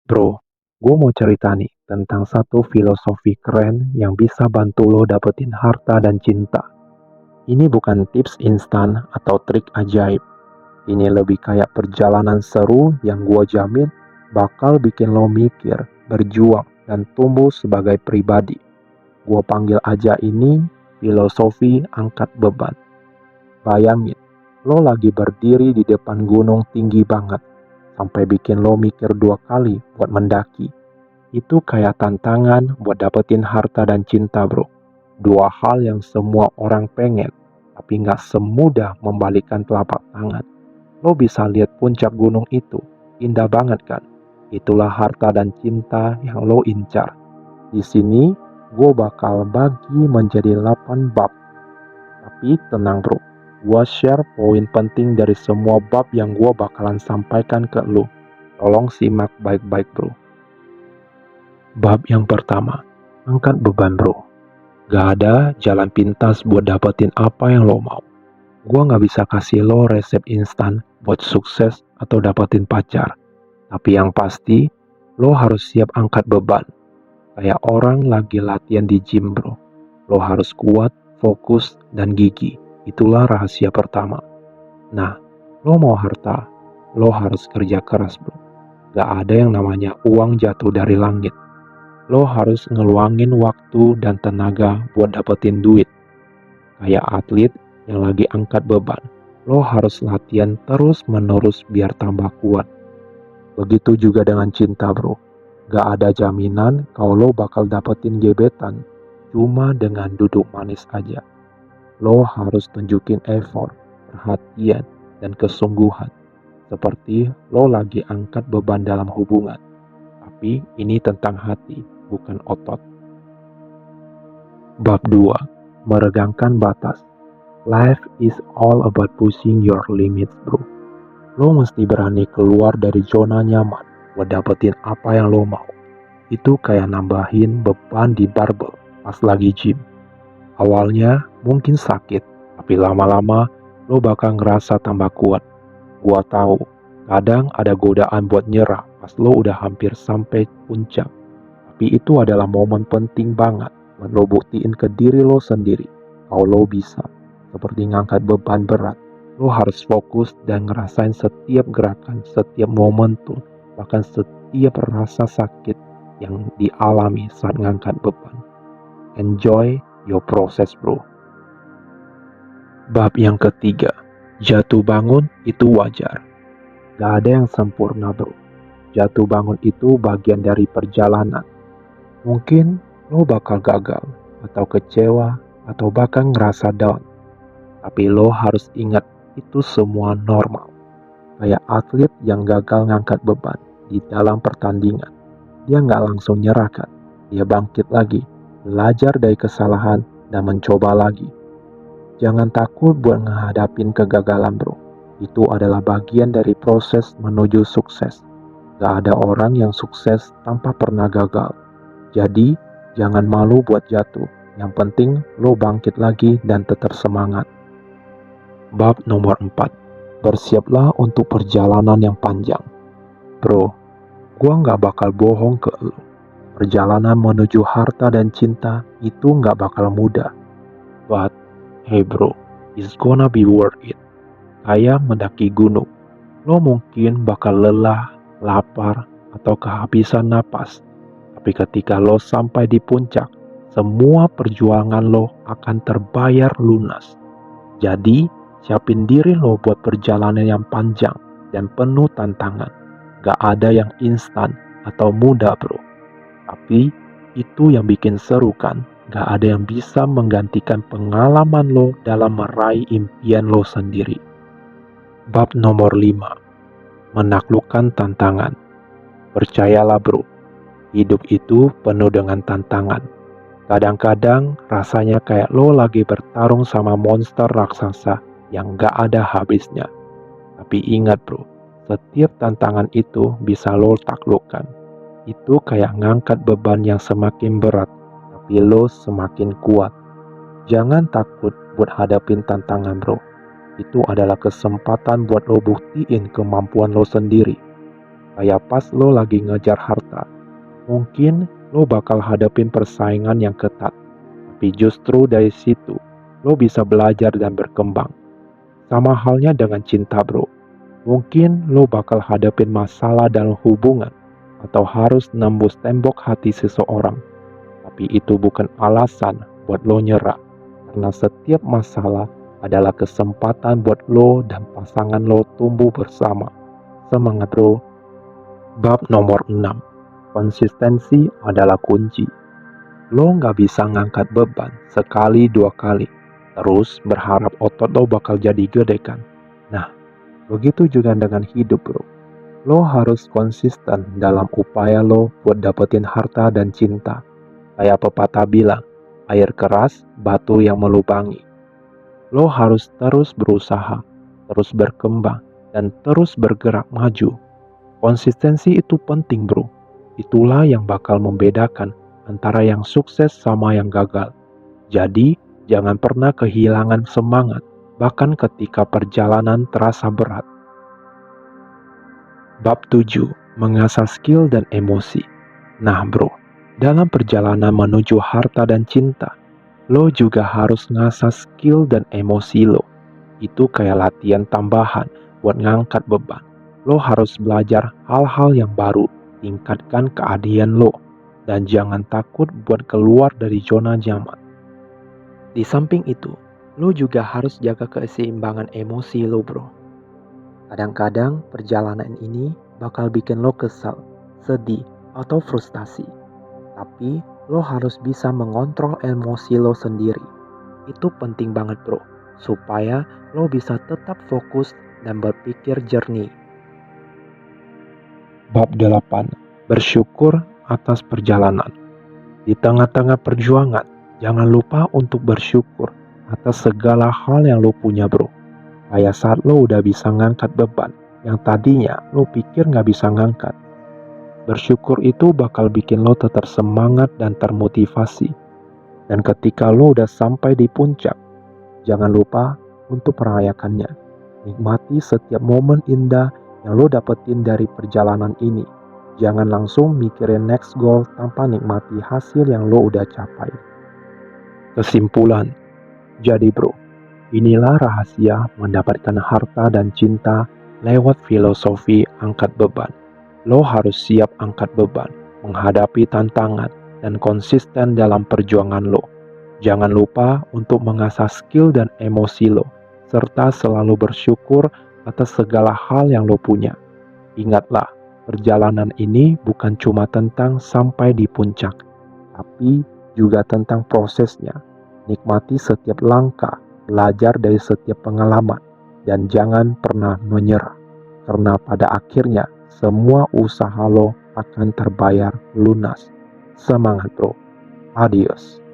Bro, gue mau cerita nih tentang satu filosofi keren yang bisa bantu lo dapetin harta dan cinta. Ini bukan tips instan atau trik ajaib. Ini lebih kayak perjalanan seru yang gue jamin bakal bikin lo mikir, berjuang, dan tumbuh sebagai pribadi. Gue panggil aja ini filosofi angkat beban. Bayangin, lo lagi berdiri di depan gunung tinggi banget, sampai bikin lo mikir 2 kali buat mendaki. Itu kayak tantangan buat dapetin harta dan cinta, bro. 2 hal yang semua orang pengen, tapi nggak semudah membalikkan telapak tangan. Lo bisa lihat puncak gunung itu, indah banget kan? Itulah harta dan cinta yang lo incar. Di sini, gue bakal bagi menjadi 8 bab. Tapi tenang bro, gue share poin penting dari semua bab yang gue bakalan sampaikan ke lo. Tolong simak baik-baik bro. Bab yang pertama, angkat beban bro. Gak ada jalan pintas buat dapetin apa yang lo mau. Gua gak bisa kasih lo resep instan buat sukses atau dapetin pacar. Tapi yang pasti, lo harus siap angkat beban. Kayak orang lagi latihan di gym bro. Lo harus kuat, fokus, dan gigih. Itulah rahasia pertama. Nah, lo mau harta, lo harus kerja keras bro. Gak ada yang namanya uang jatuh dari langit. Lo harus ngeluangin waktu dan tenaga buat dapetin duit. Kayak atlet yang lagi angkat beban, lo harus latihan terus-menerus biar tambah kuat. Begitu juga dengan cinta bro. Gak ada jaminan kalau lo bakal dapetin gebetan cuma dengan duduk manis aja. Lo harus tunjukin effort, perhatian, dan kesungguhan. Seperti lo lagi angkat beban dalam hubungan. Tapi ini tentang hati, bukan otot. Bab 2. Meregangkan batas. Life is all about pushing your limits bro. Lo mesti berani keluar dari zona nyaman buat dapetin apa yang lo mau. Itu kayak nambahin beban di barbel pas lagi gym. Awalnya mungkin sakit, tapi lama-lama lo bakal ngerasa tambah kuat. Gua tahu, kadang ada godaan buat nyerah pas lo udah hampir sampai puncak. Tapi itu adalah momen penting banget buat lo buktiin ke diri lo sendiri kalau lo bisa. Seperti ngangkat beban berat, lo harus fokus dan ngerasain setiap gerakan, setiap momentum, bahkan setiap rasa sakit yang dialami saat ngangkat beban. Enjoy your process bro. Bab yang ketiga, jatuh bangun itu wajar. Gak ada yang sempurna bro. Jatuh bangun itu bagian dari perjalanan. Mungkin lo bakal gagal, atau kecewa, atau bahkan ngerasa down. Tapi lo harus ingat itu semua normal. Kayak atlet yang gagal ngangkat beban di dalam pertandingan. Dia nggak langsung nyerah kan. Dia bangkit lagi, belajar dari kesalahan, dan mencoba lagi. Jangan takut buat menghadapin kegagalan bro. Itu adalah bagian dari proses menuju sukses. Gak ada orang yang sukses tanpa pernah gagal. Jadi, jangan malu buat jatuh. Yang penting, lo bangkit lagi dan tetap semangat. Bab nomor 4. Bersiaplah untuk perjalanan yang panjang. Bro, gua gak bakal bohong ke lo. Perjalanan menuju harta dan cinta itu gak bakal mudah. But, hey bro, it's gonna be worth it. Kayak mendaki gunung. Lo mungkin bakal lelah, lapar, atau kehabisan napas. Tapi ketika lo sampai di puncak, semua perjuangan lo akan terbayar lunas. Jadi, siapin diri lo buat perjalanan yang panjang dan penuh tantangan. Gak ada yang instan atau mudah bro. Tapi, itu yang bikin seru kan. Gak ada yang bisa menggantikan pengalaman lo dalam meraih impian lo sendiri. Bab nomor 5. Menaklukkan tantangan. Percayalah bro, hidup itu penuh dengan tantangan. Kadang-kadang rasanya kayak lo lagi bertarung sama monster raksasa yang gak ada habisnya. Tapi ingat bro, setiap tantangan itu bisa lo taklukkan. Itu kayak ngangkat beban yang semakin berat, tapi lo semakin kuat. Jangan takut buat hadapin tantangan bro. Itu adalah kesempatan buat lo buktiin kemampuan lo sendiri. Kayak pas lo lagi ngejar harta, mungkin lo bakal hadapin persaingan yang ketat. Tapi justru dari situ, lo bisa belajar dan berkembang. Sama halnya dengan cinta bro. Mungkin lo bakal hadapin masalah dalam hubungan atau harus nembus tembok hati seseorang. Tapi itu bukan alasan buat lo nyerah. Karena setiap masalah adalah kesempatan buat lo dan pasangan lo tumbuh bersama. Semangat bro. Bab nomor 6. Konsistensi adalah kunci. Lo nggak bisa ngangkat beban sekali dua kali, terus berharap otot lo bakal jadi gede kan? Nah, begitu juga dengan hidup bro. Lo harus konsisten dalam upaya lo buat dapetin harta dan cinta. Kayak pepatah bilang, air keras, batu yang melubangi. Lo harus terus berusaha, terus berkembang, dan terus bergerak maju. Konsistensi itu penting bro. Itulah yang bakal membedakan antara yang sukses sama yang gagal. Jadi, jangan pernah kehilangan semangat, bahkan ketika perjalanan terasa berat. Bab 7. Mengasah skill dan emosi. Nah bro, dalam perjalanan menuju harta dan cinta, lo juga harus ngasah skill dan emosi lo. Itu kayak latihan tambahan buat ngangkat beban. Lo harus belajar hal-hal yang baru, tingkatkan keahlian lo, dan jangan takut buat keluar dari zona nyaman. Di samping itu, lo juga harus jaga keseimbangan emosi lo bro. Kadang-kadang perjalanan ini bakal bikin lo kesal, sedih, atau frustasi. Tapi lo harus bisa mengontrol emosi lo sendiri. Itu penting banget bro, supaya lo bisa tetap fokus dan berpikir jernih. Bab 8. Bersyukur atas perjalanan. Di tengah-tengah perjuangan, jangan lupa untuk bersyukur atas segala hal yang lo punya bro. Kayak saat lo udah bisa ngangkat beban yang tadinya lo pikir gak bisa ngangkat. Bersyukur itu bakal bikin lo tetap semangat dan termotivasi. Dan ketika lo udah sampai di puncak, jangan lupa untuk merayakannya. Nikmati setiap momen indah yang lo dapetin dari perjalanan ini. Jangan langsung mikirin next goal tanpa nikmati hasil yang lo udah capai. Kesimpulan, jadi bro, inilah rahasia mendapatkan harta dan cinta lewat filosofi angkat beban. Lo harus siap angkat beban, menghadapi tantangan, dan konsisten dalam perjuangan lo. Jangan lupa untuk mengasah skill dan emosi lo, serta selalu bersyukur atas segala hal yang lo punya. Ingatlah, perjalanan ini bukan cuma tentang sampai di puncak, tapi juga tentang prosesnya. Nikmati setiap langkah, belajar dari setiap pengalaman, dan jangan pernah menyerah. Karena pada akhirnya, semua usaha lo akan terbayar lunas. Semangat bro. Adios.